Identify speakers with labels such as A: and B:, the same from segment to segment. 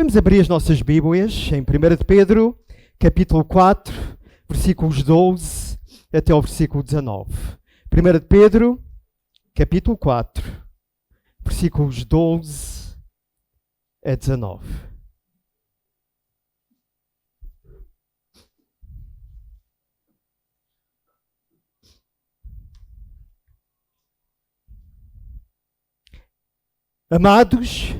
A: Vamos abrir as nossas Bíblias em 1 de Pedro, capítulo 4, versículos 12 até ao versículo 19. 1 de Pedro, capítulo 4, versículos 12 a 19. Amados,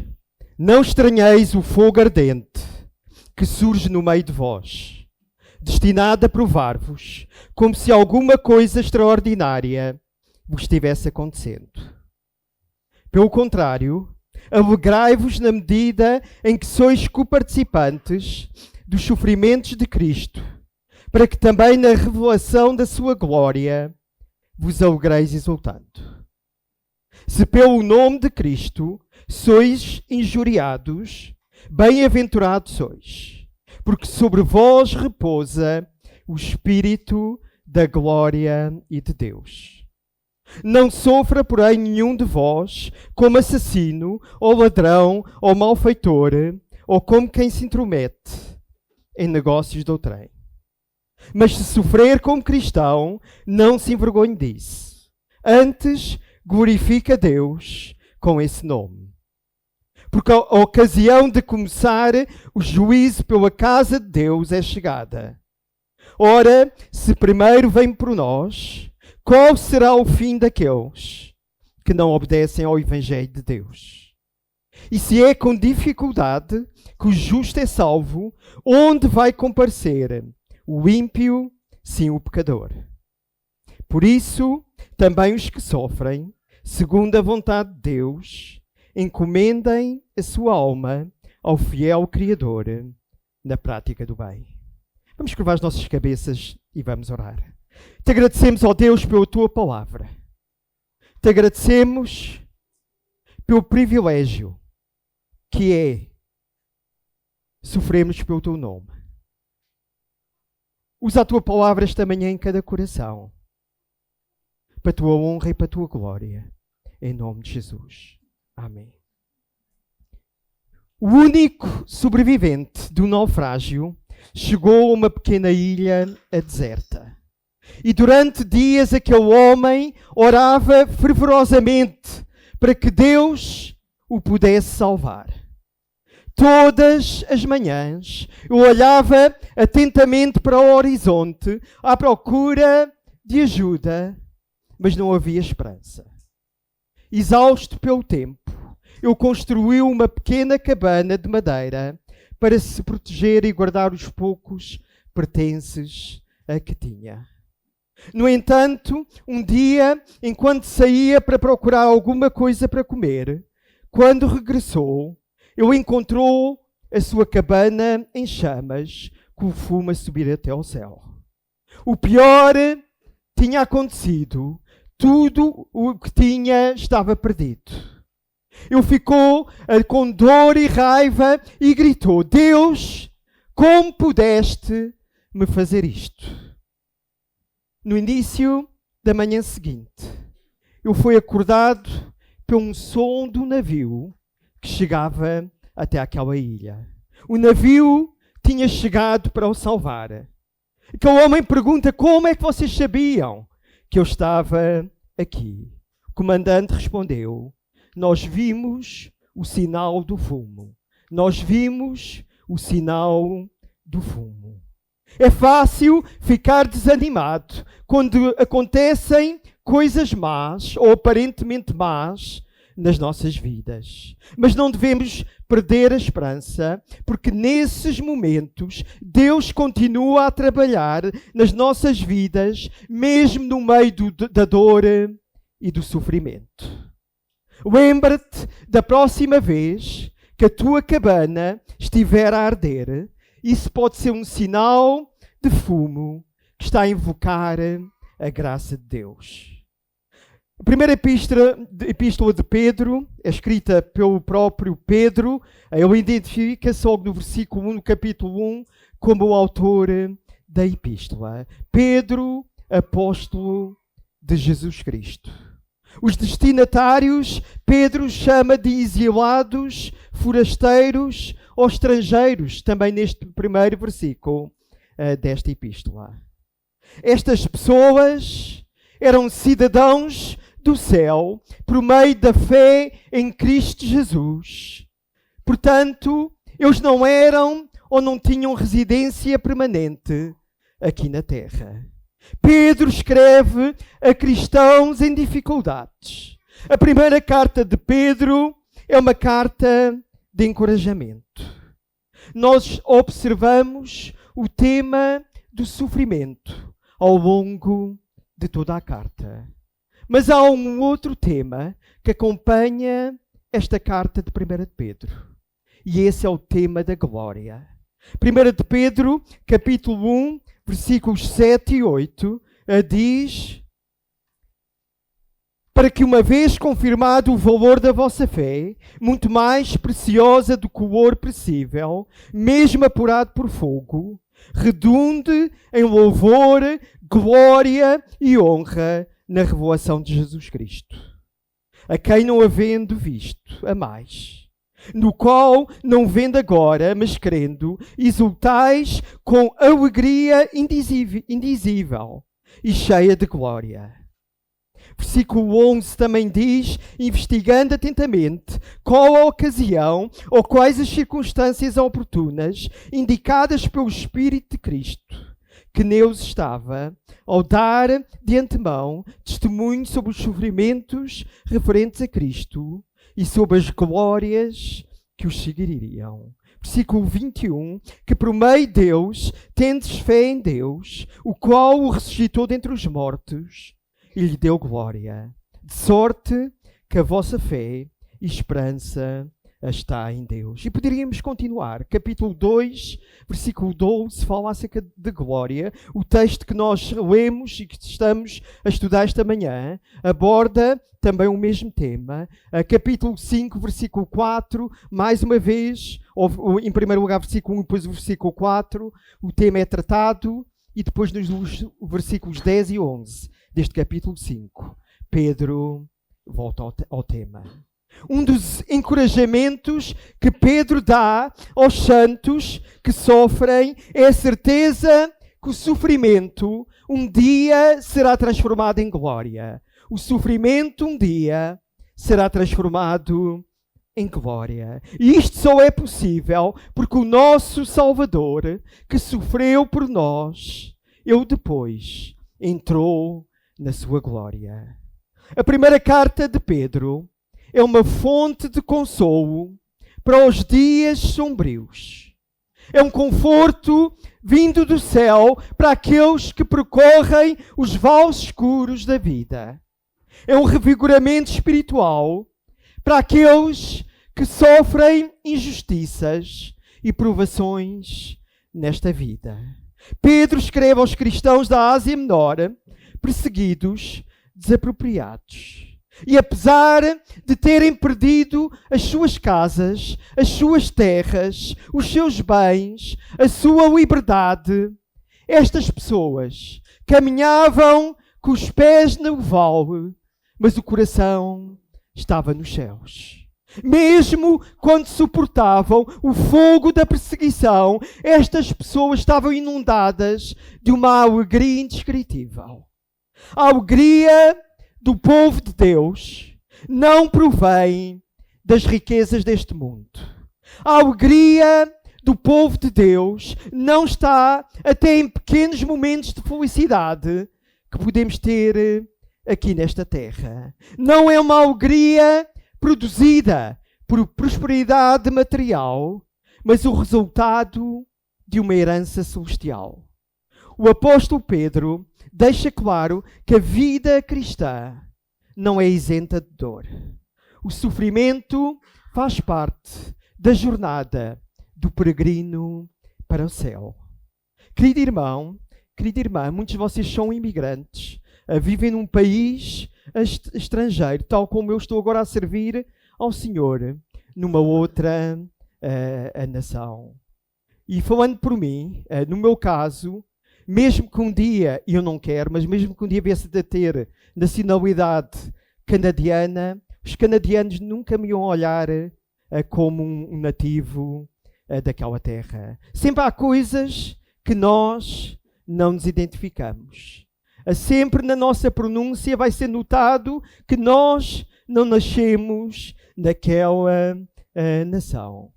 A: não estranheis o fogo ardente que surge no meio de vós, destinado a provar-vos, como se alguma coisa extraordinária vos estivesse acontecendo. Pelo contrário, alegrai-vos na medida em que sois coparticipantes dos sofrimentos de Cristo, para que também na revelação da sua glória vos alegreis exultando. Se pelo nome de Cristo sois injuriados, bem-aventurados sois, porque sobre vós repousa o Espírito da glória e de Deus. Não sofra, porém, nenhum de vós como assassino, ou ladrão, ou malfeitor, ou como quem se intromete em negócios de outrem. Mas se sofrer como cristão, não se envergonhe disso. Antes, glorifica Deus com esse nome. Porque a ocasião de começar o juízo pela casa de Deus é chegada. Ora, se primeiro vem por nós, qual será o fim daqueles que não obedecem ao Evangelho de Deus? E se é com dificuldade que o justo é salvo, onde vai comparecer o ímpio, sim, o pecador? Por isso, também os que sofrem, segundo a vontade de Deus, encomendem a sua alma ao fiel Criador na prática do bem. Vamos curvar as nossas cabeças e vamos orar. Te agradecemos, ó Deus, pela tua palavra. Te agradecemos pelo privilégio que é sofrermos pelo teu nome. Usa a tua palavra esta manhã em cada coração, para a tua honra e para a tua glória. Em nome de Jesus. Amém. O único sobrevivente do naufrágio chegou a uma pequena ilha deserta. E durante dias aquele homem orava fervorosamente para que Deus o pudesse salvar. Todas as manhãs eu olhava atentamente para o horizonte à procura de ajuda, mas não havia esperança. Exausto pelo tempo, eu construí uma pequena cabana de madeira para se proteger e guardar os poucos pertences a que tinha. No entanto, um dia, enquanto saía para procurar alguma coisa para comer, quando regressou, ele encontrou a sua cabana em chamas, com o fumo a subir até ao céu. O pior tinha acontecido. Tudo o que tinha estava perdido. Ele ficou com dor e raiva e gritou: Deus, como pudeste me fazer isto? No início da manhã seguinte, ele foi acordado por um som do navio que chegava até aquela ilha. O navio tinha chegado para o salvar. Aquele homem pergunta: como é que vocês sabiam que eu estava aqui? O comandante respondeu: nós vimos o sinal do fumo. Nós vimos o sinal do fumo. É fácil ficar desanimado quando acontecem coisas más ou aparentemente más nas nossas vidas. Mas não devemos perder a esperança, porque nesses momentos Deus continua a trabalhar nas nossas vidas, mesmo no meio da dor e do sofrimento. Lembra-te da próxima vez que a tua cabana estiver a arder. Isso pode ser um sinal de fumo que está a invocar a graça de Deus. A primeira epístola de Pedro é escrita pelo próprio Pedro. Ele identifica-se logo no versículo 1, no capítulo 1, como o autor da epístola. Pedro, apóstolo de Jesus Cristo. Os destinatários, Pedro chama de exilados, forasteiros aos estrangeiros, também neste primeiro versículo desta epístola. Estas pessoas eram cidadãos do céu por meio da fé em Cristo Jesus. Portanto, eles não eram ou não tinham residência permanente aqui na terra. Pedro escreve a cristãos em dificuldades. A primeira carta de Pedro é uma carta de encorajamento. Nós observamos o tema do sofrimento ao longo de toda a carta. Mas há um outro tema que acompanha esta carta de 1 de Pedro. E esse é o tema da glória. 1 de Pedro, capítulo 1, versículos 7 e 8, diz: para que, uma vez confirmado o valor da vossa fé, muito mais preciosa do que o ouro perecível, mesmo apurado por fogo, redunde em louvor, glória e honra na revelação de Jesus Cristo, a quem, não havendo visto, amais, no qual, não vendo agora, mas crendo, exultais com alegria indizível e cheia de glória. Versículo 11 também diz: investigando atentamente qual a ocasião ou quais as circunstâncias oportunas indicadas pelo Espírito de Cristo, que neles estava, ao dar de antemão testemunho sobre os sofrimentos referentes a Cristo e sobre as glórias que os seguiriam. Versículo 21, que por meio de Deus tendes fé em Deus, o qual o ressuscitou dentre os mortos e lhe deu glória, de sorte que a vossa fé e esperança está em Deus. E poderíamos continuar. Capítulo 2, versículo 12, fala acerca de glória. O texto que nós lemos e que estamos a estudar esta manhã aborda também o mesmo tema. Capítulo 5, versículo 4, mais uma vez, em primeiro lugar versículo 1, depois o versículo 4, o tema é tratado, e depois nos versículos 10 e 11 deste capítulo 5, Pedro volta ao tema. Um dos encorajamentos que Pedro dá aos santos que sofrem é a certeza que o sofrimento um dia será transformado em glória. O sofrimento um dia será transformado em glória. E isto só é possível porque o nosso Salvador, que sofreu por nós, ele depois entrou na sua glória. A primeira carta de Pedro é uma fonte de consolo para os dias sombrios. É um conforto vindo do céu para aqueles que percorrem os vales escuros da vida. É um revigoramento espiritual para aqueles que sofrem injustiças e provações nesta vida. Pedro escreve aos cristãos da Ásia Menor, perseguidos, desapropriados. E apesar de terem perdido as suas casas, as suas terras, os seus bens, a sua liberdade, estas pessoas caminhavam com os pés no vale, mas o coração estava nos céus. Mesmo quando suportavam o fogo da perseguição, estas pessoas estavam inundadas de uma alegria indescritível. A alegria do povo de Deus não provém das riquezas deste mundo. A alegria do povo de Deus não está até em pequenos momentos de felicidade que podemos ter aqui nesta terra. Não é uma alegria produzida por prosperidade material, mas o resultado de uma herança celestial. O apóstolo Pedro deixa claro que a vida cristã não é isenta de dor. O sofrimento faz parte da jornada do peregrino para o céu. Querido irmão, querida irmã, muitos de vocês são imigrantes, vivem num país estrangeiro, tal como eu estou agora a servir ao Senhor numa outra nação. E falando por mim, no meu caso, mesmo que um dia, e eu não quero, mas mesmo que um dia viesse a ter nacionalidade canadiana, os canadianos nunca me iam olhar como um nativo daquela terra. Sempre há coisas que nós não nos identificamos. Sempre na nossa pronúncia vai ser notado que nós não nascemos naquela nação.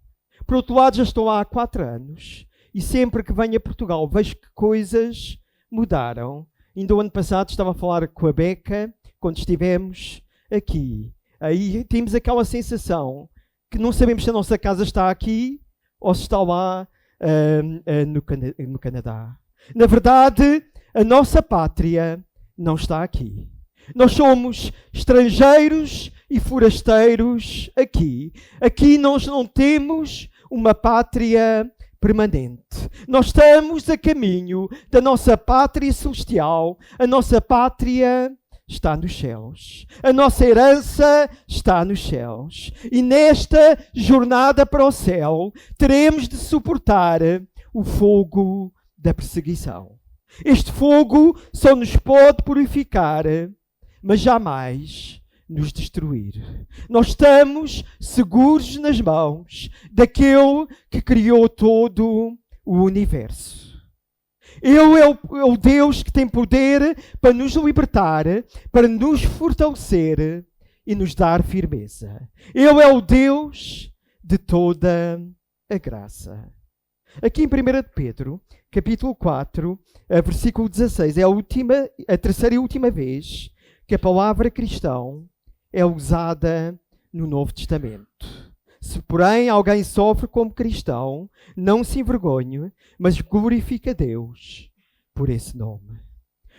A: Por outro lado, já estou lá há 4 anos e sempre que venho a Portugal vejo que coisas mudaram. Ainda o ano passado estava a falar com a Beca, quando estivemos aqui. Aí temos aquela sensação que não sabemos se a nossa casa está aqui ou se está lá no Canadá. Na verdade, a nossa pátria não está aqui. Nós somos estrangeiros e forasteiros aqui. Aqui nós não temos uma pátria permanente. Nós estamos a caminho da nossa pátria celestial. A nossa pátria está nos céus. A nossa herança está nos céus. E nesta jornada para o céu, teremos de suportar o fogo da perseguição. Este fogo só nos pode purificar, mas jamais nos destruir. Nós estamos seguros nas mãos daquele que criou todo o universo. Ele é o Deus que tem poder para nos libertar, para nos fortalecer e nos dar firmeza. Ele é o Deus de toda a graça. Aqui em 1 de Pedro, capítulo 4, versículo 16, é a terceira e última vez que a palavra cristão é usada no Novo Testamento. Se, porém, alguém sofre como cristão, não se envergonhe, mas glorifica a Deus por esse nome.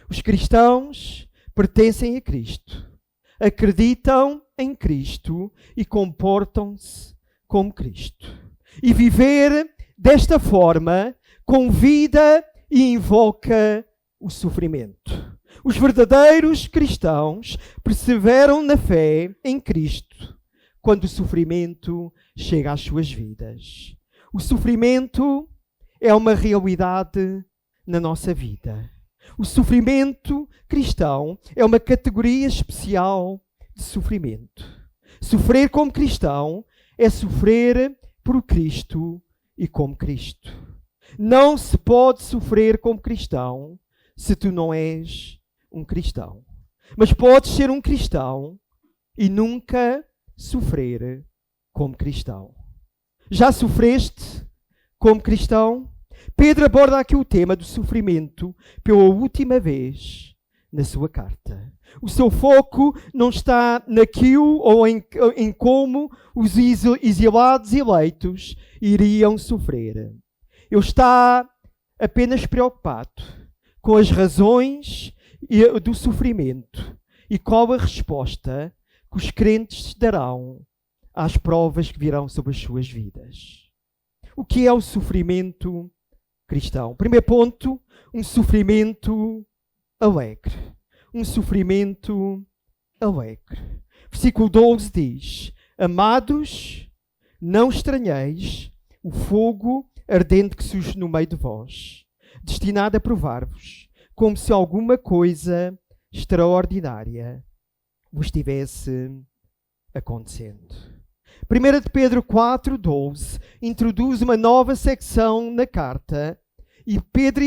A: Os cristãos pertencem a Cristo, acreditam em Cristo e comportam-se como Cristo. E viver desta forma convida e invoca o sofrimento. Os verdadeiros cristãos perseveram na fé em Cristo quando o sofrimento chega às suas vidas. O sofrimento é uma realidade na nossa vida. O sofrimento cristão é uma categoria especial de sofrimento. Sofrer como cristão é sofrer por Cristo e como Cristo. Não se pode sofrer como cristão se tu não és um cristão. Mas podes ser um cristão e nunca sofrer como cristão. Já sofreste como cristão? Pedro aborda aqui o tema do sofrimento pela última vez na sua carta. O seu foco não está naquilo ou em como os exilados eleitos iriam sofrer. Ele está apenas preocupado com as razões do sofrimento e qual a resposta que os crentes darão às provas que virão sobre as suas vidas. O que é o sofrimento cristão? Primeiro ponto, um sofrimento alegre. Um sofrimento alegre. Versículo 12 diz: Amados, não estranheis o fogo ardente que surge no meio de vós, destinado a provar-vos, como se alguma coisa extraordinária vos estivesse acontecendo. 1 de Pedro 4:12 introduz uma nova secção na carta e Pedro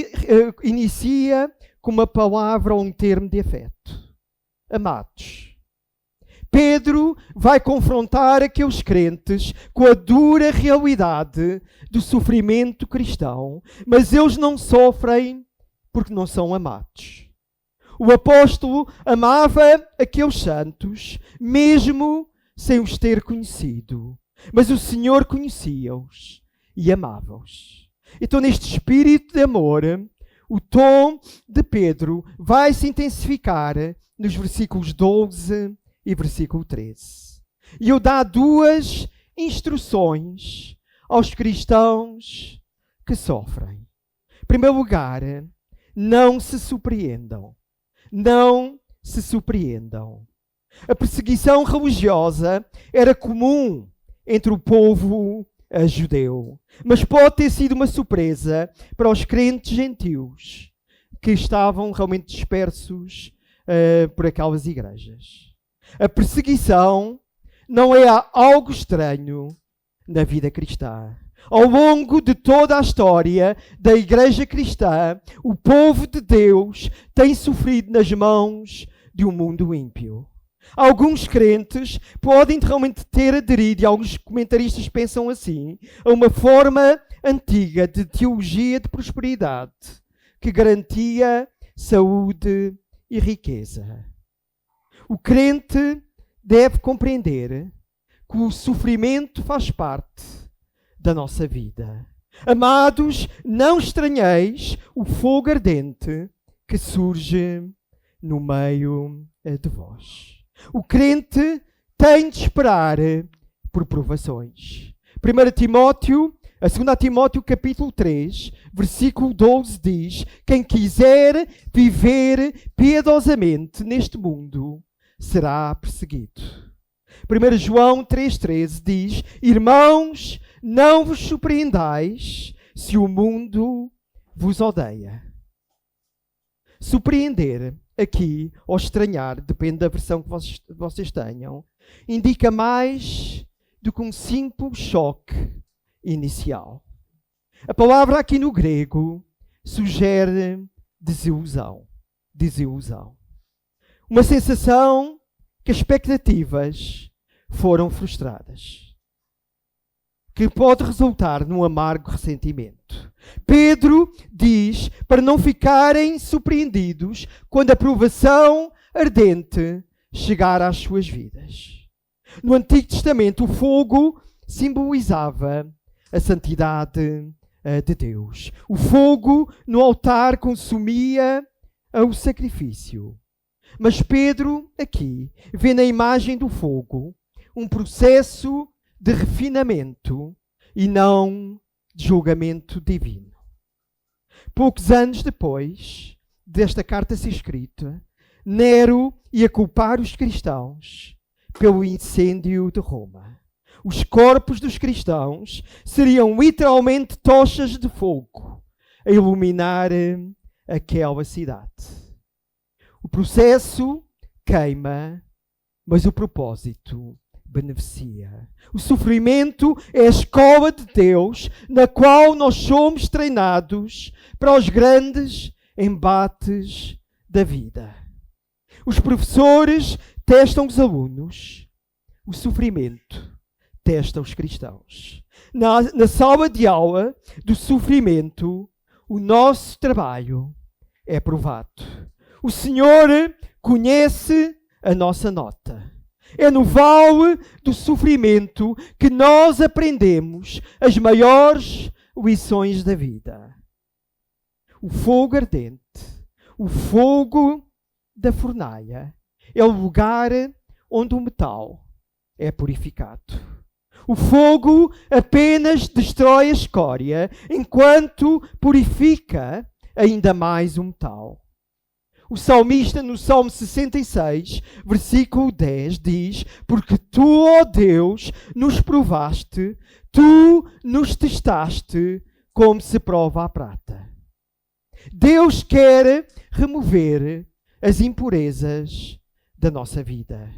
A: inicia com uma palavra ou um termo de afeto. Amados. Pedro vai confrontar aqueles crentes com a dura realidade do sofrimento cristão, mas eles não sofrem porque não são amados. O apóstolo amava aqueles santos, mesmo sem os ter conhecido. Mas o Senhor conhecia-os e amava-os. Então, neste espírito de amor, o tom de Pedro vai se intensificar nos versículos 12 e versículo 13. E ele dá 2 instruções aos cristãos que sofrem. Em primeiro lugar, não se surpreendam. Não se surpreendam. A perseguição religiosa era comum entre o povo judeu, mas pode ter sido uma surpresa para os crentes gentios que estavam realmente dispersos por aquelas igrejas. A perseguição não é algo estranho na vida cristã. Ao longo de toda a história da Igreja Cristã, o povo de Deus tem sofrido nas mãos de um mundo ímpio. Alguns crentes podem realmente ter aderido, e alguns comentaristas pensam assim, a uma forma antiga de teologia de prosperidade que garantia saúde e riqueza. O crente deve compreender que o sofrimento faz parte da nossa vida. Amados, não estranheis o fogo ardente que surge no meio de vós. O crente tem de esperar por provações. 2 Timóteo capítulo 3, versículo 12 diz: quem quiser viver piedosamente neste mundo será perseguido. 1 João 3,13 diz: irmãos, não vos surpreendais se o mundo vos odeia. Surpreender aqui, ou estranhar, depende da versão que vocês tenham, indica mais do que um simples choque inicial. A palavra aqui no grego sugere desilusão. Uma sensação que as expectativas foram frustradas, que pode resultar num amargo ressentimento. Pedro diz para não ficarem surpreendidos quando a provação ardente chegar às suas vidas. No Antigo Testamento, o fogo simbolizava a santidade de Deus. O fogo no altar consumia o sacrifício. Mas Pedro, aqui, vê na imagem do fogo um processo de refinamento e não de julgamento divino. Poucos anos depois desta carta ser escrita, Nero ia culpar os cristãos pelo incêndio de Roma. Os corpos dos cristãos seriam literalmente tochas de fogo a iluminar aquela cidade. O processo queima, mas o propósito beneficia. O sofrimento é a escola de Deus na qual nós somos treinados para os grandes embates da vida. Os professores testam os alunos, o sofrimento testa os cristãos. Na sala de aula do sofrimento, o nosso trabalho é provado. O Senhor conhece a nossa nota. É no vale do sofrimento que nós aprendemos as maiores lições da vida. O fogo ardente, o fogo da fornalha, é o lugar onde o metal é purificado. O fogo apenas destrói a escória, enquanto purifica ainda mais o metal. O salmista, no Salmo 66, versículo 10, diz: porque tu, ó Deus, nos provaste, tu nos testaste como se prova a prata. Deus quer remover as impurezas da nossa vida.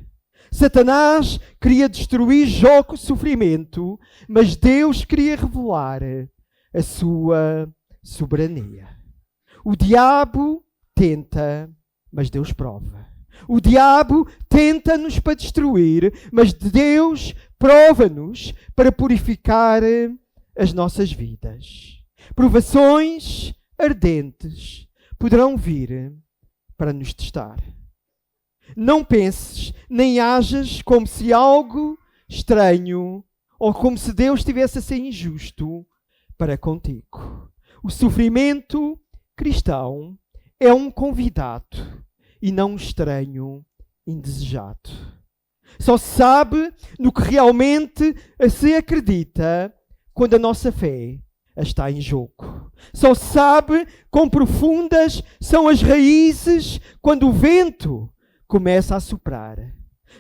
A: Satanás queria destruir Jó com sofrimento, mas Deus queria revelar a sua soberania. O diabo tenta, mas Deus prova. O diabo tenta-nos para destruir, mas Deus prova-nos para purificar as nossas vidas. Provações ardentes poderão vir para nos testar. Não penses, nem ajas como se algo estranho ou como se Deus estivesse a ser injusto para contigo. O sofrimento cristão é um convidado e não um estranho indesejado. Só se sabe no que realmente se acredita quando a nossa fé está em jogo. Só se sabe quão profundas são as raízes quando o vento começa a soprar.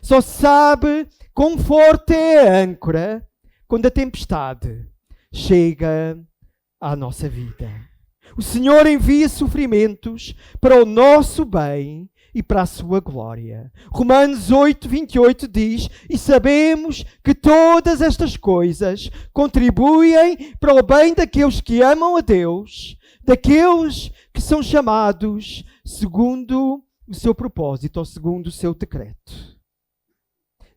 A: Só se sabe quão forte é a âncora quando a tempestade chega à nossa vida. O Senhor envia sofrimentos para o nosso bem e para a sua glória. Romanos 8:28 diz: e sabemos que todas estas coisas contribuem para o bem daqueles que amam a Deus, daqueles que são chamados segundo o seu propósito ou segundo o seu decreto.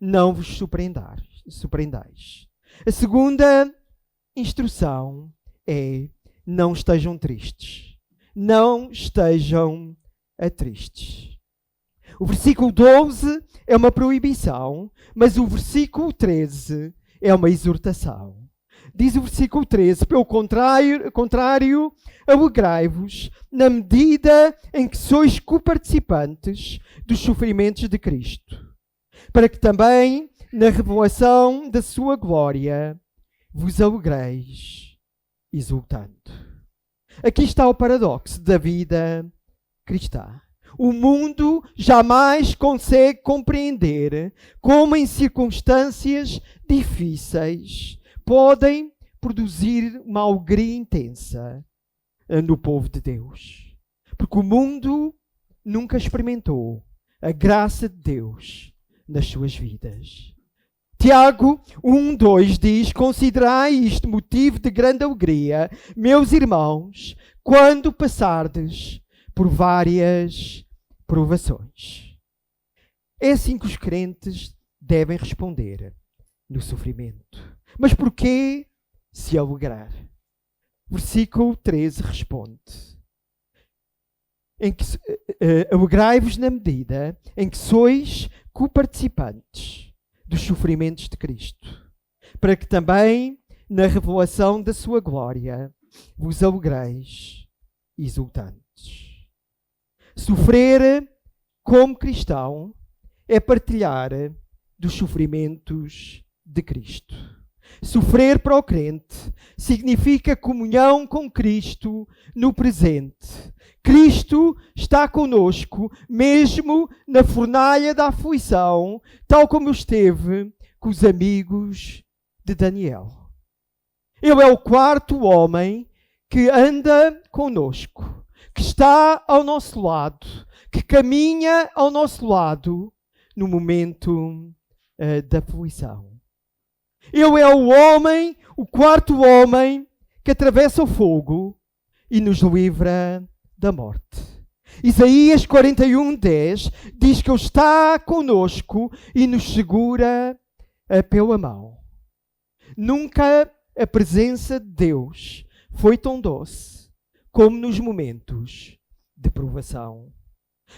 A: Não vos surpreendais. A segunda instrução é: não estejam tristes. Não estejam tristes. O versículo 12 é uma proibição, mas o versículo 13 é uma exortação. Diz o versículo 13: pelo contrário, alegrai-vos na medida em que sois coparticipantes dos sofrimentos de Cristo, para que também na revelação da sua glória vos alegreis exultando. Aqui está o paradoxo da vida cristã. O mundo jamais consegue compreender como em circunstâncias difíceis podem produzir uma alegria intensa no povo de Deus. Porque o mundo nunca experimentou a graça de Deus nas suas vidas. Tiago 1:2 diz: considerai isto motivo de grande alegria, meus irmãos, quando passardes por várias provações. É assim que os crentes devem responder no sofrimento. Mas porquê se alegrar? Versículo 13 responde: alegrai-vos na medida em que sois coparticipantes dos sofrimentos de Cristo, para que também na revelação da sua glória vos alegreis exultantes. Sofrer como cristão é partilhar dos sofrimentos de Cristo. Sofrer para o crente significa comunhão com Cristo no presente. Cristo está conosco mesmo na fornalha da aflição, tal como esteve com os amigos de Daniel. Ele é o quarto homem que anda conosco, que está ao nosso lado, que caminha ao nosso lado no momento da aflição. Ele é o homem, o quarto homem que atravessa o fogo e nos livra da morte. Isaías 41:10 diz que Ele está conosco e nos segura pela mão. Nunca a presença de Deus foi tão doce como nos momentos de provação.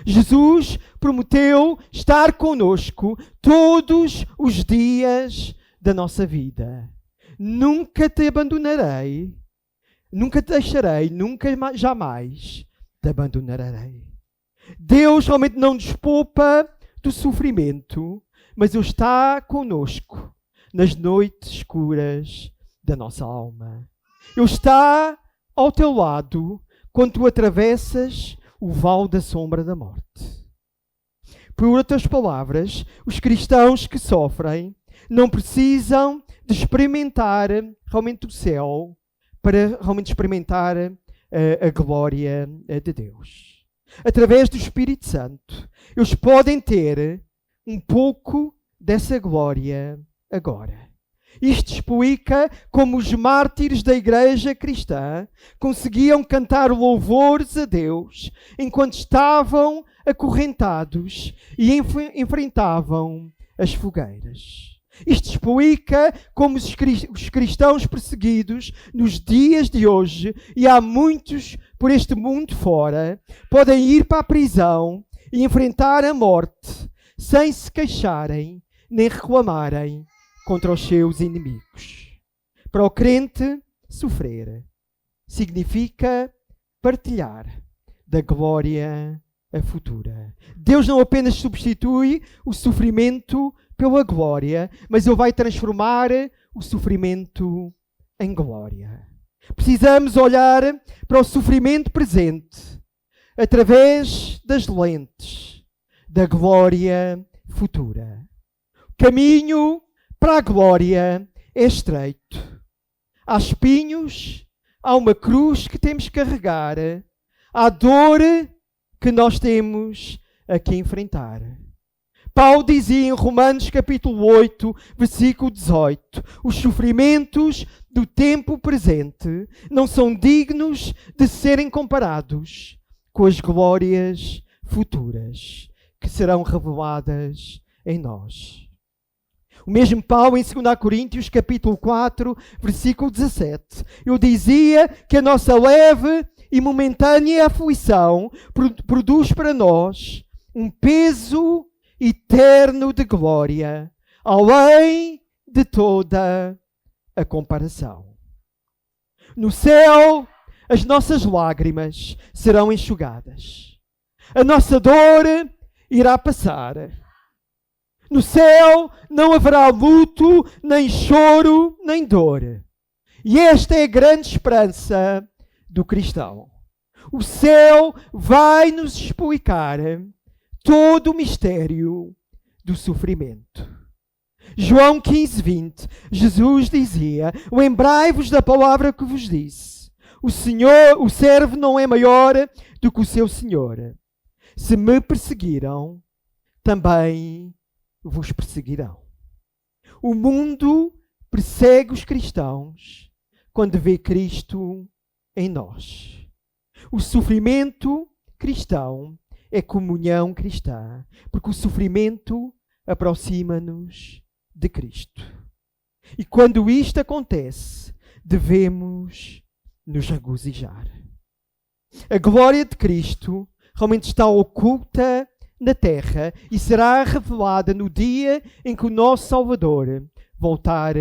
A: Jesus prometeu estar conosco todos os dias da nossa vida. Nunca te abandonarei, nunca te deixarei, nunca jamais te abandonarei. Deus realmente não nos poupa do sofrimento, mas Ele está conosco nas noites escuras da nossa alma. Ele está ao teu lado quando tu atravessas o vale da sombra da morte. Por outras palavras, os cristãos que sofrem não precisam de experimentar realmente o céu para realmente experimentar a glória de Deus. Através do Espírito Santo, eles podem ter um pouco dessa glória agora. Isto explica como os mártires da igreja cristã conseguiam cantar louvores a Deus enquanto estavam acorrentados e enfrentavam as fogueiras. Isto explica como os cristãos perseguidos nos dias de hoje, e há muitos por este mundo fora, podem ir para a prisão e enfrentar a morte sem se queixarem nem reclamarem contra os seus inimigos. Para o crente, sofrer significa partilhar da glória futura. Deus não apenas substitui o sofrimento pela glória, mas Ele vai transformar o sofrimento em glória. Precisamos olhar para o sofrimento presente através das lentes da glória futura. O caminho para a glória é estreito. Há espinhos, há uma cruz que temos que carregar, há dor que nós temos a que enfrentar. Paulo dizia em Romanos capítulo 8, versículo 18, os sofrimentos do tempo presente não são dignos de serem comparados com as glórias futuras que serão reveladas em nós. O mesmo Paulo em 2 Coríntios capítulo 4, versículo 17, ele dizia que a nossa leve e momentânea aflição produz para nós um peso eterno de glória, além de toda a comparação. No céu, as nossas lágrimas serão enxugadas. A nossa dor irá passar. No céu não haverá luto, nem choro, nem dor. E esta é a grande esperança do cristão. O céu vai nos explicar todo o mistério do sofrimento. João 15, 20, Jesus dizia: lembrai-vos da palavra que vos disse. O servo não é maior do que o seu senhor. Se me perseguiram, também vos perseguirão. O mundo persegue os cristãos quando vê Cristo em nós. O sofrimento cristão é comunhão cristã, porque o sofrimento aproxima-nos de Cristo. E quando isto acontece, devemos nos regozijar. A glória de Cristo realmente está oculta na terra e será revelada no dia em que o nosso Salvador voltar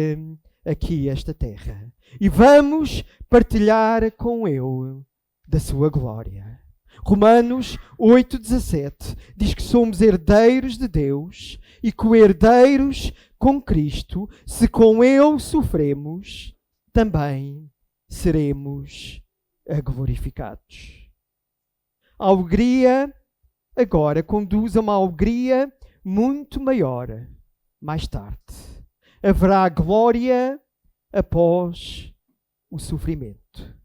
A: aqui a esta terra. E vamos partilhar com Ele da sua glória. Romanos 8,17 diz que somos herdeiros de Deus e co-herdeiros com Cristo. Se com Ele sofremos, também seremos glorificados. A alegria agora conduz a uma alegria muito maior mais tarde. Haverá glória após o sofrimento.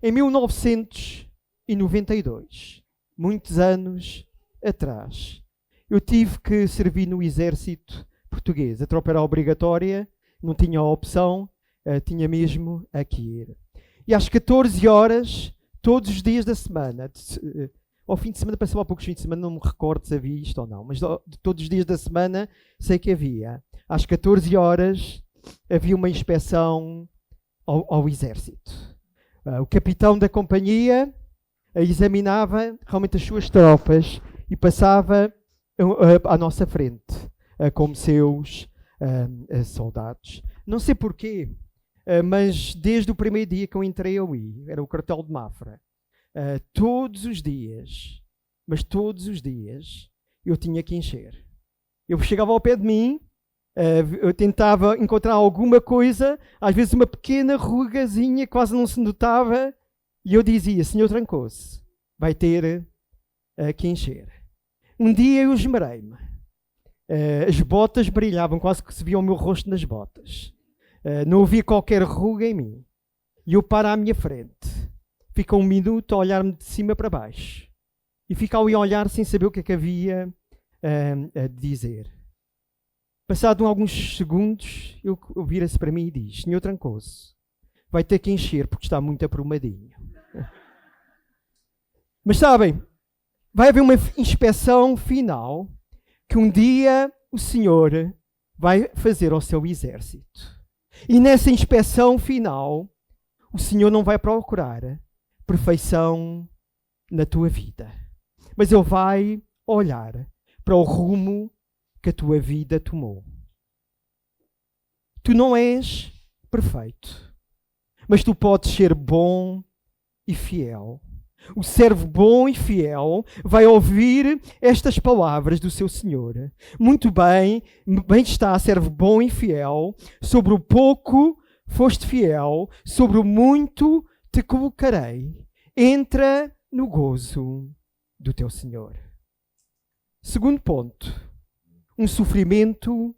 A: Em 1992, muitos anos atrás, eu tive que servir no exército português. A tropa era obrigatória, não tinha opção, tinha mesmo a que ir. E às 14 horas, todos os dias da semana, ao fim de semana, passava há poucos fins de semana, não me recordo se havia isto ou não, mas todos os dias da semana sei que havia. Às 14 horas havia uma inspeção ao exército. O capitão da companhia examinava realmente as suas tropas e passava à nossa frente como seus soldados. Não sei porquê, mas desde o primeiro dia que eu entrei ali, era o quartel de Mafra, todos os dias, eu tinha que encher. Eu chegava ao pé de mim, eu tentava encontrar alguma coisa, às vezes uma pequena rugazinha, quase não se notava, e eu dizia: Senhor Trancoso, vai ter que encher. Um dia eu esmerei-me. As botas brilhavam, quase que se via o meu rosto nas botas. Não havia qualquer ruga em mim. E eu paro à minha frente. Fica um minuto a olhar-me de cima para baixo. E fica ali a olhar sem saber o que é que havia a dizer. Passado alguns segundos, ele vira-se para mim e diz: Senhor Trancoso, vai ter que encher porque está muito aprumadinho. Mas sabem, vai haver uma inspeção final que um dia o Senhor vai fazer ao seu exército. E nessa inspeção final, o Senhor não vai procurar perfeição na tua vida, mas Ele vai olhar para o rumo que a tua vida tomou. Tu não és perfeito, mas tu podes ser bom e fiel. O servo bom e fiel vai ouvir estas palavras do seu Senhor. Muito bem, bem está, servo bom e fiel, sobre o pouco foste fiel, sobre o muito te colocarei. Entra no gozo do teu Senhor. Segundo ponto, um sofrimento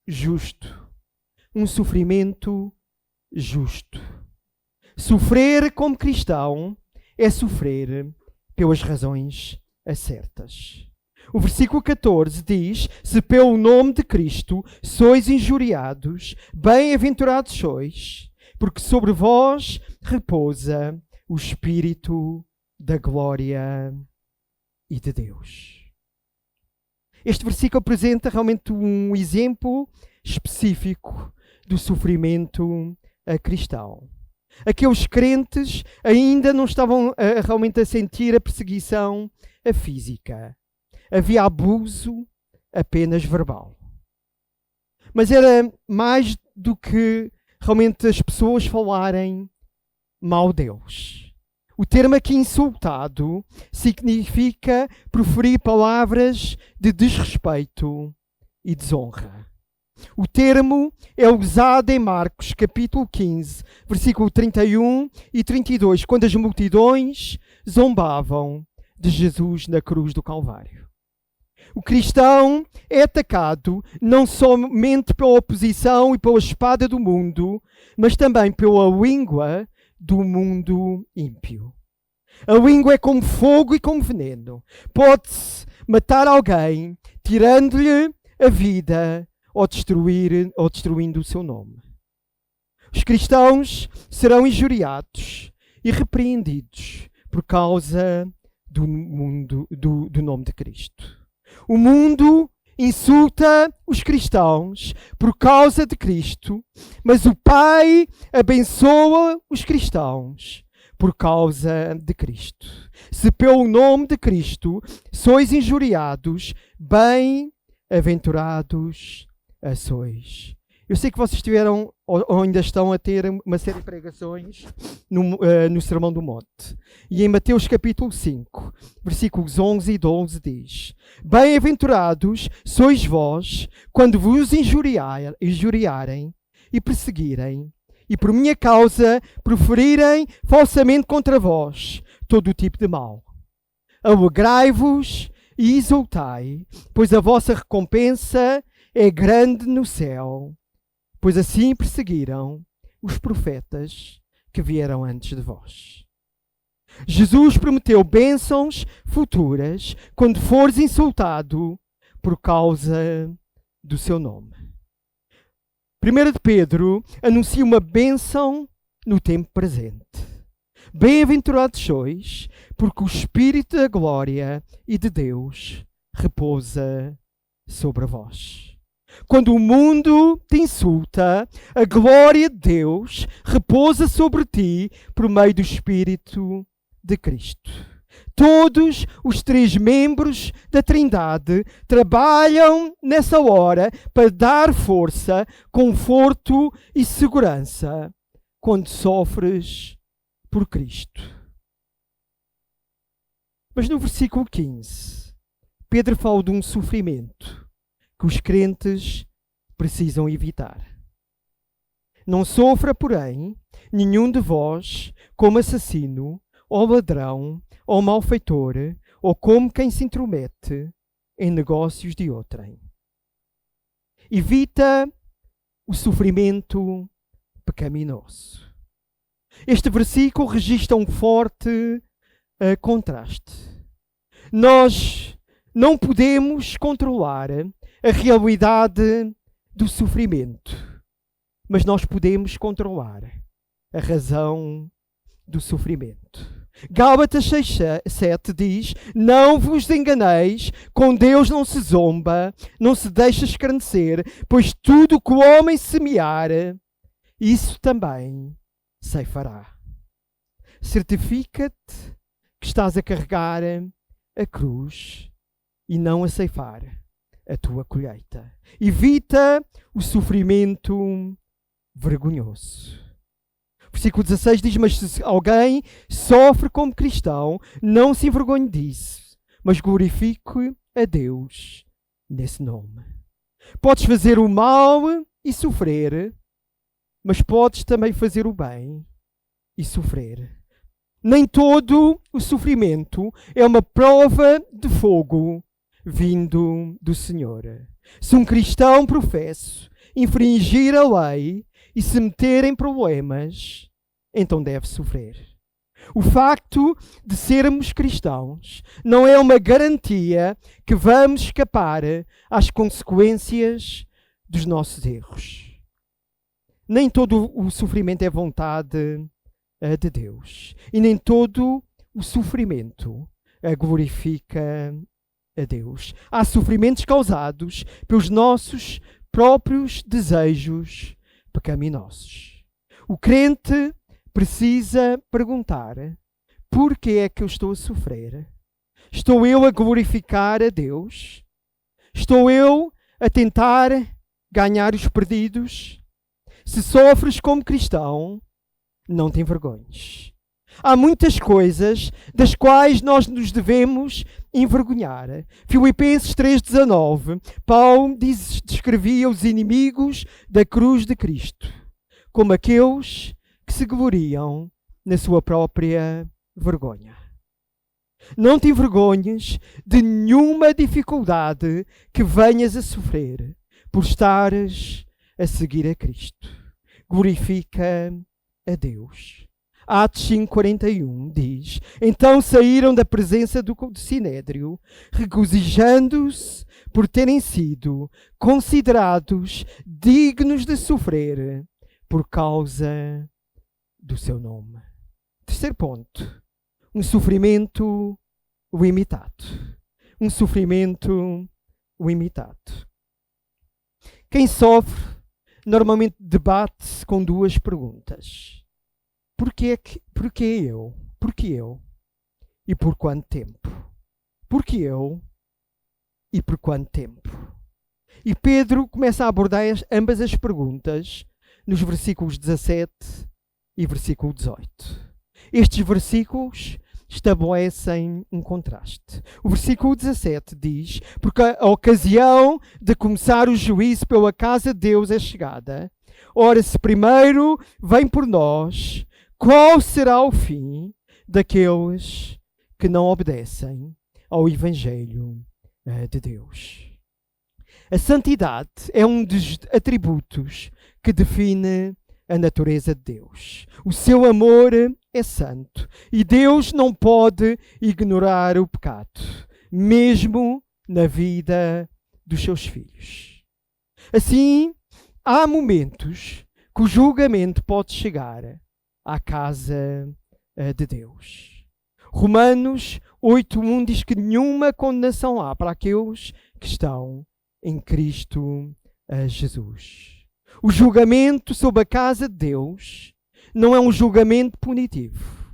A: justo. Um sofrimento justo. Sofrer como cristão é sofrer pelas razões acertas. O versículo 14 diz: se pelo nome de Cristo sois injuriados, bem-aventurados sois, porque sobre vós repousa o Espírito da glória e de Deus. Este versículo apresenta realmente um exemplo específico do sofrimento cristão. Aqueles crentes ainda não estavam realmente a sentir a perseguição física. Havia abuso apenas verbal. Mas era mais do que realmente as pessoas falarem mal deles. O termo aqui insultado significa proferir palavras de desrespeito e desonra. O termo é usado em Marcos capítulo 15, versículo 31 e 32, quando as multidões zombavam de Jesus na cruz do Calvário. O cristão é atacado não somente pela oposição e pela espada do mundo, mas também pela língua do mundo ímpio. A língua é como fogo e como veneno. Pode-se matar alguém, tirando-lhe a vida ou destruindo o seu nome. Os cristãos serão injuriados e repreendidos por causa do nome de Cristo. O mundo insulta os cristãos por causa de Cristo, mas o Pai abençoa os cristãos por causa de Cristo. Se pelo nome de Cristo sois injuriados, bem-aventurados sois. Eu sei que vocês tiveram ou ainda estão a ter uma série de pregações no Sermão do Monte. E em Mateus capítulo 5, versículos 11 e 12 diz: bem-aventurados sois vós quando vos injuriarem e perseguirem, e por minha causa proferirem falsamente contra vós todo o tipo de mal. Alegrai-vos e exultai, pois a vossa recompensa é grande no céu, pois assim perseguiram os profetas que vieram antes de vós. Jesus prometeu bênçãos futuras quando fores insultado por causa do seu nome. 1 de Pedro anuncia uma bênção no tempo presente. Bem-aventurados sois, porque o Espírito da glória e de Deus repousa sobre vós. Quando o mundo te insulta, a glória de Deus repousa sobre ti por meio do Espírito de Cristo. Todos os três membros da Trindade trabalham nessa hora para dar força, conforto e segurança quando sofres por Cristo. Mas no versículo 15, Pedro fala de um sofrimento que os crentes precisam evitar. Não sofra, porém, nenhum de vós como assassino, ou ladrão, ou malfeitor, ou como quem se intromete em negócios de outrem. Evita o sofrimento pecaminoso. Este versículo registra um forte contraste. Nós não podemos controlar a realidade do sofrimento, mas nós podemos controlar a razão do sofrimento. Gálatas 6:7 diz: não vos enganeis, com Deus não se zomba, não se deixa escarnecer, pois tudo o que o homem semear, isso também ceifará. Certifica-te que estás a carregar a cruz e não a ceifar a tua colheita. Evita o sofrimento vergonhoso. Versículo 16 diz: mas se alguém sofre como cristão, não se envergonhe disso, mas glorifique a Deus nesse nome. Podes fazer o mal e sofrer, mas podes também fazer o bem e sofrer. Nem todo o sofrimento é uma prova de fogo vindo do Senhor. Se um cristão professo infringir a lei e se meter em problemas, então deve sofrer. O facto de sermos cristãos não é uma garantia que vamos escapar às consequências dos nossos erros. Nem todo o sofrimento é vontade de Deus. E nem todo o sofrimento glorifica a Deus. Há sofrimentos causados pelos nossos próprios desejos pecaminosos. O crente precisa perguntar: por que é que eu estou a sofrer? Estou eu a glorificar a Deus? Estou eu a tentar ganhar os perdidos? Se sofres como cristão, não tem vergonhas. Há muitas coisas das quais nós nos devemos envergonhar. Filipenses 3,19, Paulo descrevia os inimigos da cruz de Cristo como aqueles que se gloriam na sua própria vergonha. Não te envergonhes de nenhuma dificuldade que venhas a sofrer por estares a seguir a Cristo. Glorifica a Deus. Atos 5,41 diz: então saíram da presença do Sinédrio, regozijando-se por terem sido considerados dignos de sofrer por causa do seu nome. Terceiro ponto: um sofrimento limitado. Um sofrimento limitado. Quem sofre normalmente debate-se com duas perguntas. Porquê eu? Porquê eu? E por quanto tempo? Porquê eu? E por quanto tempo? E Pedro começa a abordar ambas as perguntas nos versículos 17 e versículo 18. Estes versículos estabelecem um contraste. O versículo 17 diz: porque a ocasião de começar o juízo pela casa de Deus é chegada. Ora, se primeiro vem por nós, qual será o fim daqueles que não obedecem ao Evangelho de Deus? A santidade é um dos atributos que define a natureza de Deus. O seu amor é santo e Deus não pode ignorar o pecado, mesmo na vida dos seus filhos. Assim, há momentos que o julgamento pode chegar à casa de Deus. Romanos 8,1 diz que nenhuma condenação há para aqueles que estão em Cristo Jesus. O julgamento sobre a casa de Deus não é um julgamento punitivo,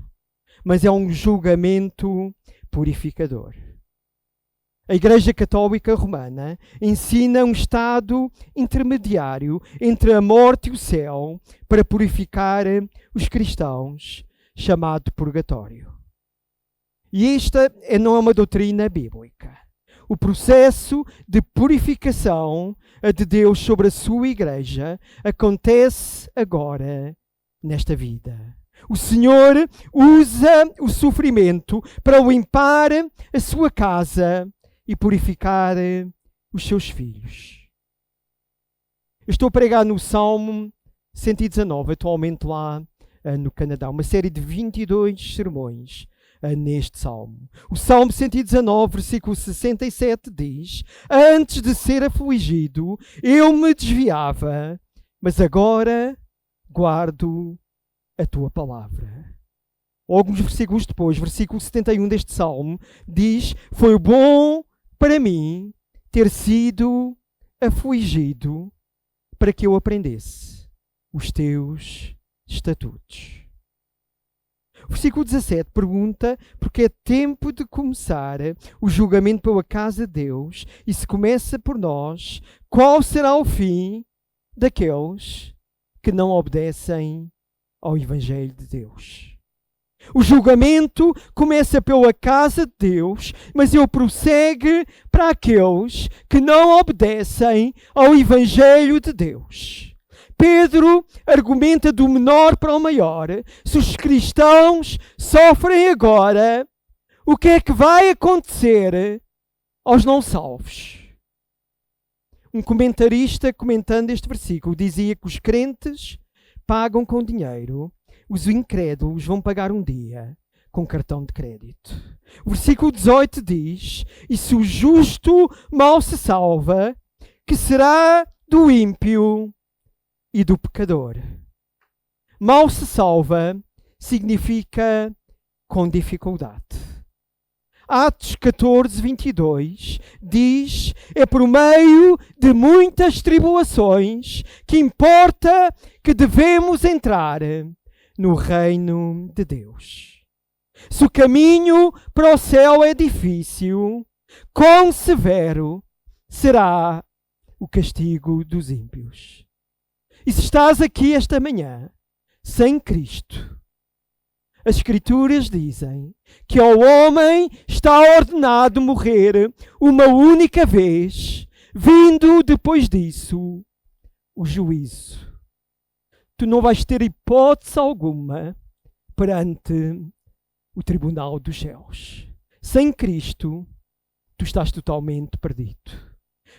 A: mas é um julgamento purificador. A Igreja Católica Romana ensina um estado intermediário entre a morte e o céu para purificar os cristãos, chamado purgatório. E esta não é uma doutrina bíblica. O processo de purificação de Deus sobre a sua Igreja acontece agora nesta vida. O Senhor usa o sofrimento para limpar a sua casa e purificar os seus filhos. Eu estou a pregar no Salmo 119, atualmente lá no Canadá, uma série de 22 sermões neste Salmo. O Salmo 119, versículo 67 diz: antes de ser afligido, eu me desviava, mas agora guardo a tua palavra. Alguns versículos depois, versículo 71 deste Salmo, diz: foi bom para mim ter sido afligido para que eu aprendesse os teus estatutos. O versículo 17 pergunta porque é tempo de começar o julgamento pela casa de Deus, e se começa por nós, qual será o fim daqueles que não obedecem ao Evangelho de Deus? O julgamento começa pela casa de Deus, mas ele prossegue para aqueles que não obedecem ao Evangelho de Deus. Pedro argumenta do menor para o maior. Se os cristãos sofrem agora, o que é que vai acontecer aos não salvos? Um comentarista, comentando este versículo, dizia que os crentes pagam com dinheiro os incrédulos vão pagar um dia com cartão de crédito. O versículo 18 diz: e se o justo mal se salva, que será do ímpio e do pecador? Mal se salva significa com dificuldade. Atos 14, 22 diz: é por meio de muitas tribulações que importa que devemos entrar no reino de Deus. Se o caminho para o céu é difícil, quão severo será o castigo dos ímpios. E se estás aqui esta manhã sem Cristo, as Escrituras dizem que ao homem está ordenado morrer uma única vez, vindo depois disso o juízo. Tu não vais ter hipótese alguma perante o tribunal dos céus. Sem Cristo, tu estás totalmente perdido.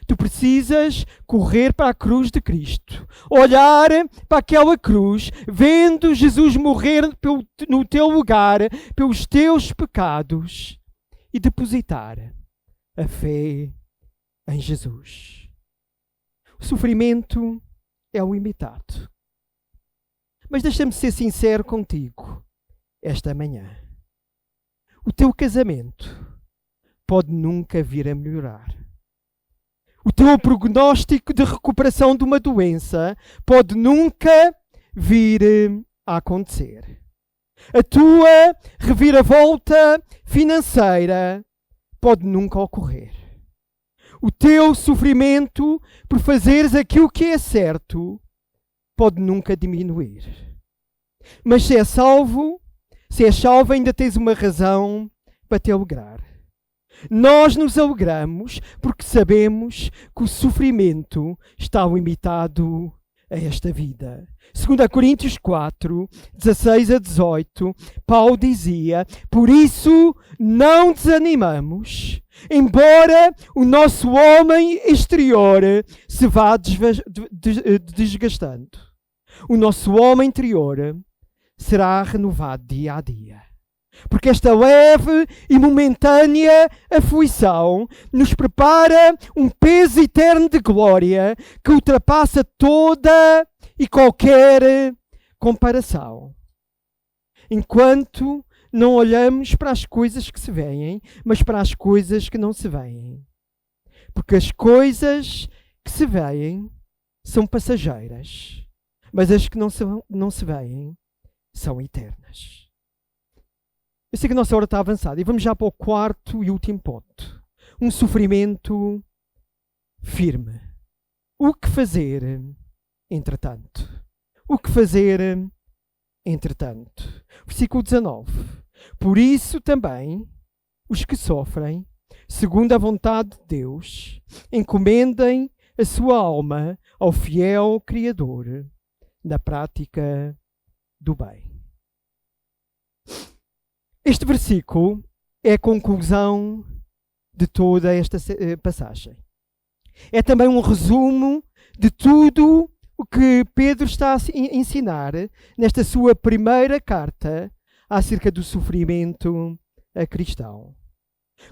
A: Tu precisas correr para a cruz de Cristo, olhar para aquela cruz, vendo Jesus morrer no teu lugar, pelos teus pecados, e depositar a fé em Jesus. O sofrimento é limitado. Mas deixa-me ser sincero contigo esta manhã. O teu casamento pode nunca vir a melhorar. O teu prognóstico de recuperação de uma doença pode nunca vir a acontecer. A tua reviravolta financeira pode nunca ocorrer. O teu sofrimento por fazeres aquilo que é certo pode nunca diminuir. Mas se és salvo, ainda tens uma razão para te alegrar. Nós nos alegramos porque sabemos que o sofrimento está limitado a esta vida. 2 Coríntios 4, 16 a 18, Paulo dizia: por isso não desanimamos, embora o nosso homem exterior se vá desgastando. O nosso homem interior será renovado dia a dia. Porque esta leve e momentânea aflição nos prepara um peso eterno de glória que ultrapassa toda e qualquer comparação. Enquanto não olhamos para as coisas que se veem, mas para as coisas que não se veem. Porque as coisas que se veem são passageiras, mas as que não se veem são eternas. Eu sei que a nossa hora está avançada e vamos já para o quarto e último ponto. Um sofrimento firme. O que fazer, entretanto? O que fazer, entretanto? Versículo 19. Por isso também, os que sofrem, segundo a vontade de Deus, encomendem a sua alma ao fiel Criador na prática do bem. Este versículo é a conclusão de toda esta passagem. É também um resumo de tudo o que Pedro está a ensinar nesta sua primeira carta acerca do sofrimento a cristão.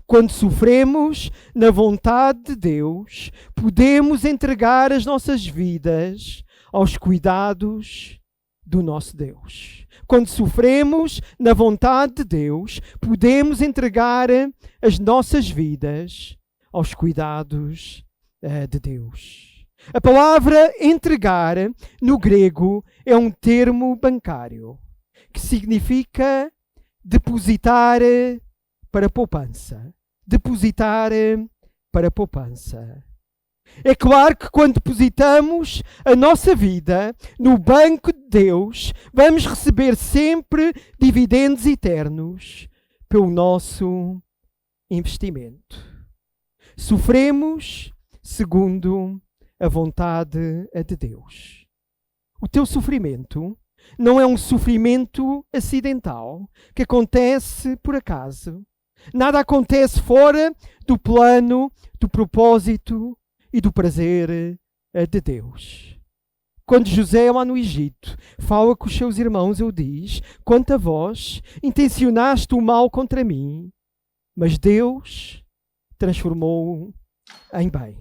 A: Quando sofremos na vontade de Deus, podemos entregar as nossas vidas aos cuidados do nosso Deus. Quando sofremos na vontade de Deus, podemos entregar as nossas vidas aos cuidados de Deus. A palavra entregar no grego é um termo bancário que significa depositar para poupança. Depositar para poupança. É claro que quando depositamos a nossa vida no banco de Deus, vamos receber sempre dividendos eternos pelo nosso investimento. Sofremos segundo a vontade de Deus. O teu sofrimento não é um sofrimento acidental que acontece por acaso. Nada acontece fora do plano, do propósito e do prazer de Deus. quando José lá no Egito fala com os seus irmãos, ele diz: quanto a vós, intencionaste o mal contra mim, mas Deus transformou-o em bem.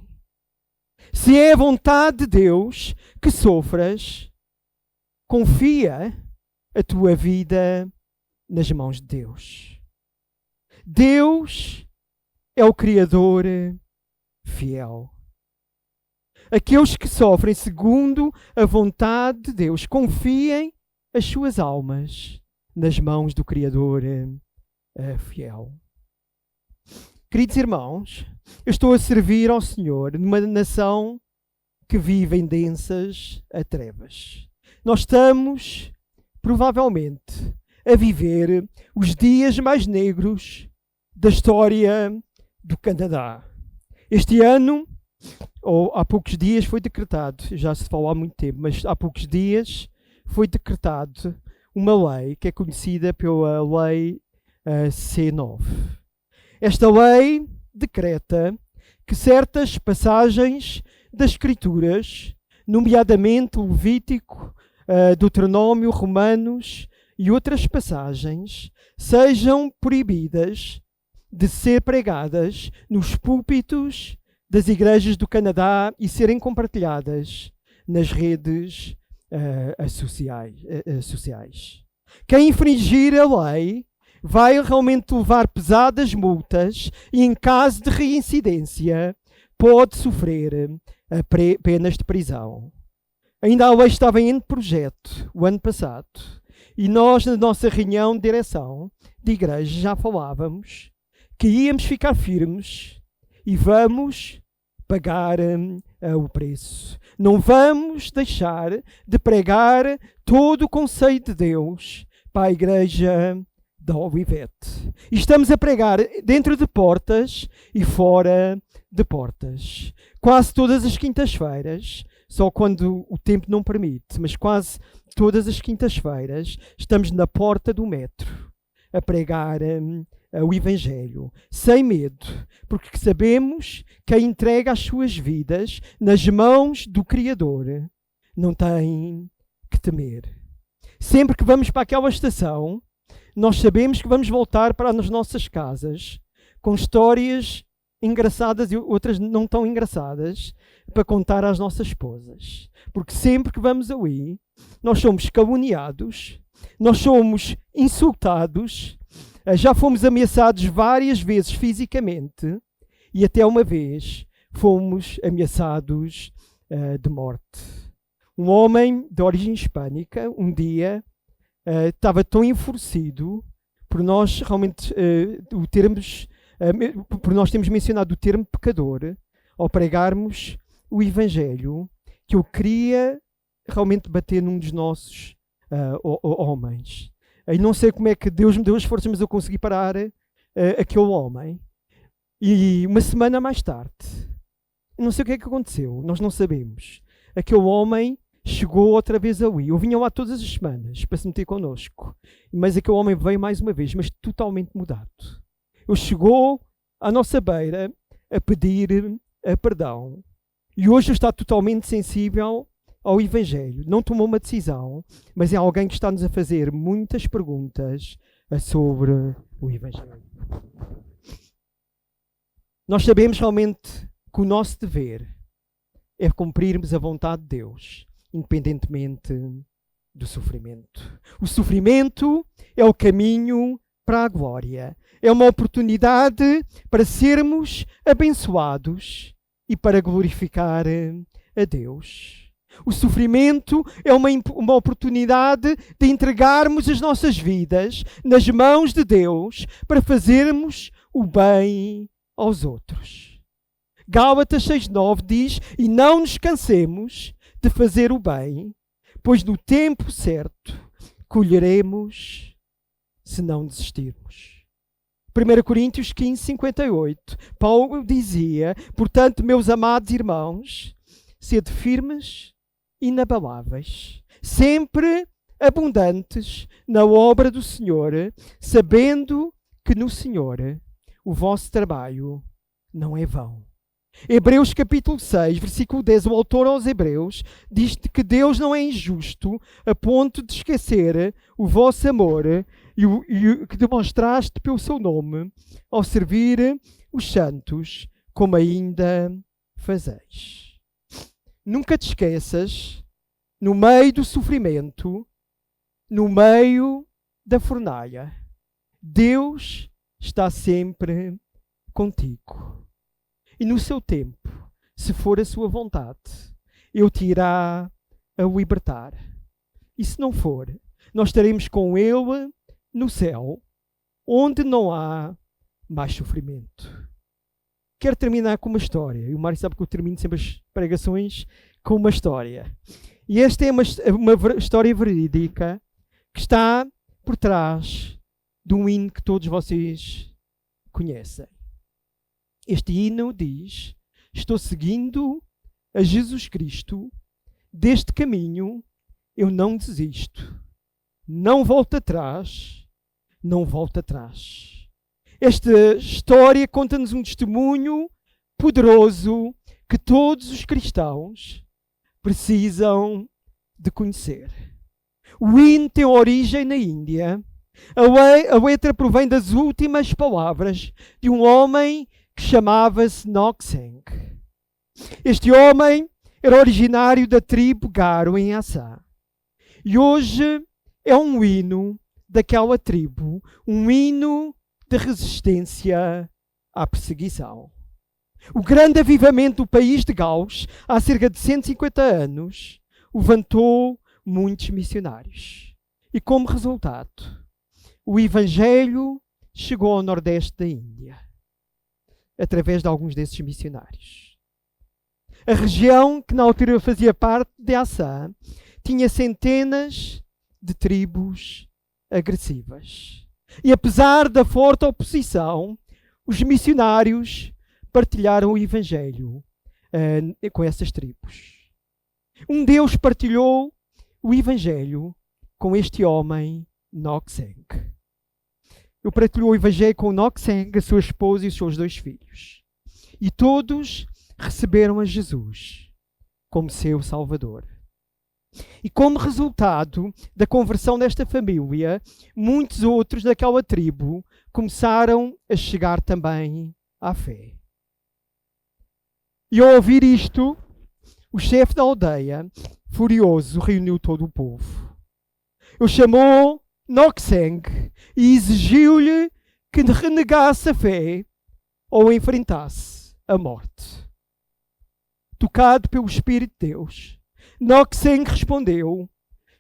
A: Se é a vontade de Deus que sofras, confia a tua vida nas mãos de Deus. Deus é o Criador fiel. Aqueles que sofrem segundo a vontade de Deus, confiem as suas almas nas mãos do Criador fiel. Queridos irmãos, eu estou a servir ao Senhor numa nação que vive em densas trevas. Nós estamos, provavelmente, a viver os dias mais negros da história do Canadá. Este ano, ou há poucos dias, foi decretado, já se falou há muito tempo, mas há poucos dias foi decretado uma lei que é conhecida pela Lei C9. Esta lei decreta que certas passagens das Escrituras, nomeadamente o Levítico, Deuteronômio, Romanos e outras passagens, sejam proibidas de ser pregadas nos púlpitos das igrejas do Canadá e serem compartilhadas nas redes sociais. Quem infringir a lei vai realmente levar pesadas multas e, em caso de reincidência, pode sofrer penas de prisão. Ainda a lei estava em projeto o ano passado e nós, na nossa reunião de direção de igreja, já falávamos que íamos ficar firmes e vamos pagar o preço. Não vamos deixar de pregar todo o conceito de Deus para a igreja da Olivete. E estamos a pregar dentro de portas e fora de portas. Quase todas as quintas-feiras, só quando o tempo não permite, mas quase todas as quintas-feiras estamos na porta do metro a pregar o Evangelho, sem medo, porque sabemos que a entrega as suas vidas nas mãos do Criador não tem que temer. Sempre que vamos para aquela estação, nós sabemos que vamos voltar para as nossas casas com histórias engraçadas e outras não tão engraçadas para contar às nossas esposas. Porque sempre que vamos ali, nós somos caluniados, nós somos insultados, já fomos ameaçados várias vezes fisicamente e até uma vez fomos ameaçados de morte. Um homem de origem hispânica, um dia, estava tão enfurecido por nós realmente por nós termos mencionado o termo pecador ao pregarmos o Evangelho, que eu queria realmente bater num dos nossos homens. E não sei como é que Deus me deu as forças, mas eu consegui parar aquele homem. E uma semana mais tarde, não sei o que é que aconteceu, nós não sabemos. Aquele homem chegou outra vez ali. Eu vinha lá todas as semanas para se meter connosco. Mas aquele homem veio mais uma vez, mas totalmente mudado. Ele chegou à nossa beira a pedir perdão. E hoje está totalmente sensível ao Evangelho. Não tomou uma decisão, mas é alguém que está-nos a fazer muitas perguntas sobre o Evangelho. Nós sabemos realmente que o nosso dever é cumprirmos a vontade de Deus, independentemente do sofrimento. O sofrimento é o caminho para a glória. É uma oportunidade para sermos abençoados e para glorificar a Deus. O sofrimento é uma oportunidade de entregarmos as nossas vidas nas mãos de Deus para fazermos o bem aos outros. Gálatas 6:9 diz: e não nos cansemos de fazer o bem, pois no tempo certo colheremos se não desistirmos. 1 Coríntios 15:58, Paulo dizia: portanto, meus amados irmãos, sede firmes e inabaláveis, sempre abundantes na obra do Senhor, sabendo que no Senhor o vosso trabalho não é vão. Hebreus capítulo 6, versículo 10, o autor aos Hebreus diz que Deus não é injusto a ponto de esquecer o vosso amor e o que demonstraste pelo seu nome ao servir os santos, como ainda fazeis. Nunca te esqueças, no meio do sofrimento, no meio da fornalha, Deus está sempre contigo. E no seu tempo, se for a sua vontade, Ele te irá a libertar. E se não for, nós estaremos com Ele no céu, onde não há mais sofrimento. Quero terminar com uma história. E o Mário sabe que eu termino sempre as pregações com uma história. E esta é uma história verídica que está por trás de um hino que todos vocês conhecem. Este hino diz: estou seguindo a Jesus Cristo, deste caminho eu não desisto, não volto atrás, não volto atrás. Esta história conta-nos um testemunho poderoso que todos os cristãos precisam de conhecer. O hino tem origem na Índia. A letra provém das últimas palavras de um homem que chamava-se Nokseng. Este homem era originário da tribo Garo em Assam. E hoje é um hino daquela tribo, um hino de resistência à perseguição. O grande avivamento do país de Gauss, há cerca de 150 anos, levantou muitos missionários. E como resultado, o Evangelho chegou ao nordeste da Índia, através de alguns desses missionários. A região, que na altura fazia parte de Assam, tinha centenas de tribos agressivas. E apesar da forte oposição, os missionários partilharam o Evangelho com essas tribos. Um Deus partilhou o Evangelho com este homem, Nokseng. Ele partilhou o Evangelho com Nokseng, a sua esposa e os seus 2 filhos. E todos receberam a Jesus como seu Salvador. E como resultado da conversão desta família, muitos outros daquela tribo começaram a chegar também à fé. E ao ouvir isto, o chefe da aldeia, furioso, reuniu todo o povo. Ele chamou Nokseng e exigiu-lhe que renegasse a fé ou enfrentasse a morte. Tocado pelo Espírito de Deus, Nokseng respondeu: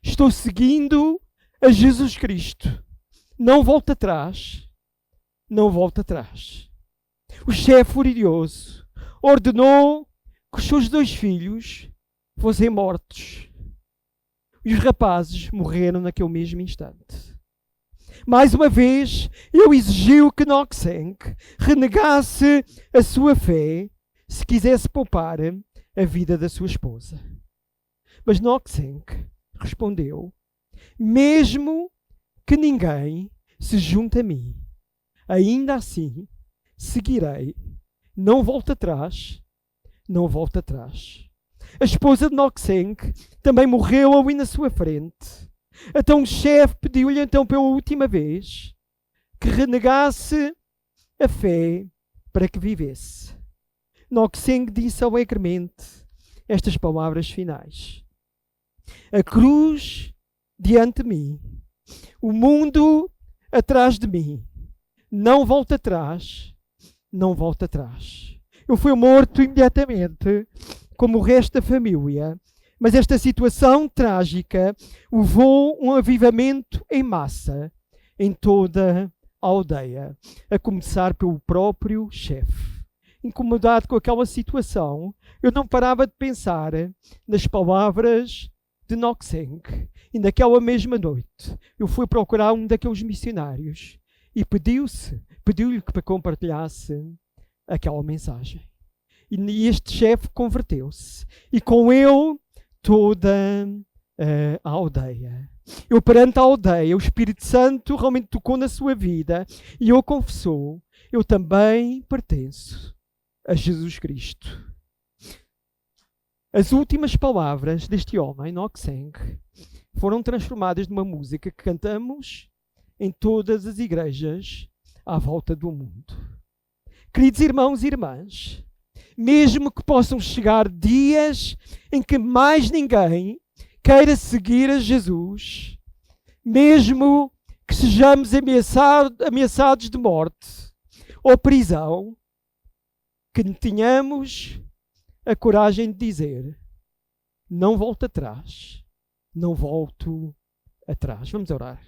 A: estou seguindo a Jesus Cristo. Não volto atrás. Não volto atrás. O chefe furioso ordenou que os seus 2 filhos fossem mortos. E os rapazes morreram naquele mesmo instante. Mais uma vez, ele exigiu que Nokseng renegasse a sua fé se quisesse poupar a vida da sua esposa. Mas Nokseng respondeu: mesmo que ninguém se junte a mim, ainda assim seguirei. Não volto atrás, não volto atrás. A esposa de Nokseng também morreu ali na sua frente. Então o chefe pediu-lhe pela última vez que renegasse a fé para que vivesse. Nokseng disse alegremente estas palavras finais: a cruz diante de mim, o mundo atrás de mim, não volto atrás, não volto atrás. Eu fui morto imediatamente, como o resto da família, mas esta situação trágica levou um avivamento em massa em toda a aldeia, a começar pelo próprio chefe. Incomodado com aquela situação, eu não parava de pensar nas palavras de Nokseng. E naquela mesma noite, eu fui procurar um daqueles missionários e pediu-lhe para compartilhasse aquela mensagem. E este chefe converteu-se. E com ele, toda a aldeia. Eu perante a aldeia, o Espírito Santo realmente tocou na sua vida e ele confessou: eu também pertenço a Jesus Cristo. As últimas palavras deste homem, Ngoc Seng, foram transformadas numa música que cantamos em todas as igrejas à volta do mundo. Queridos irmãos e irmãs, mesmo que possam chegar dias em que mais ninguém queira seguir a Jesus, mesmo que sejamos ameaçados de morte ou prisão, que tenhamos a coragem de dizer: não volto atrás, não volto atrás. Vamos orar.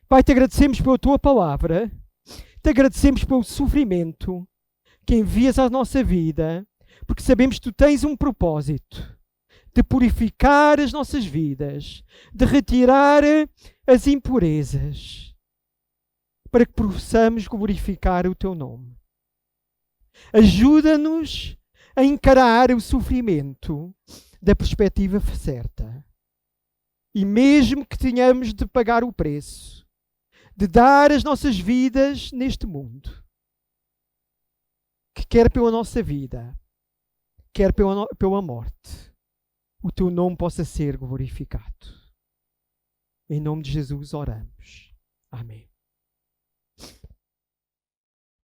A: Pai, te agradecemos pela tua palavra, te agradecemos pelo sofrimento que envias à nossa vida, porque sabemos que tu tens um propósito de purificar as nossas vidas, de retirar as impurezas, para que possamos glorificar o teu nome. Ajuda-nos a encarar o sofrimento da perspectiva certa. E mesmo que tenhamos de pagar o preço, de dar as nossas vidas neste mundo, que quer pela nossa vida, quer pela morte, o teu nome possa ser glorificado. Em nome de Jesus oramos. Amém.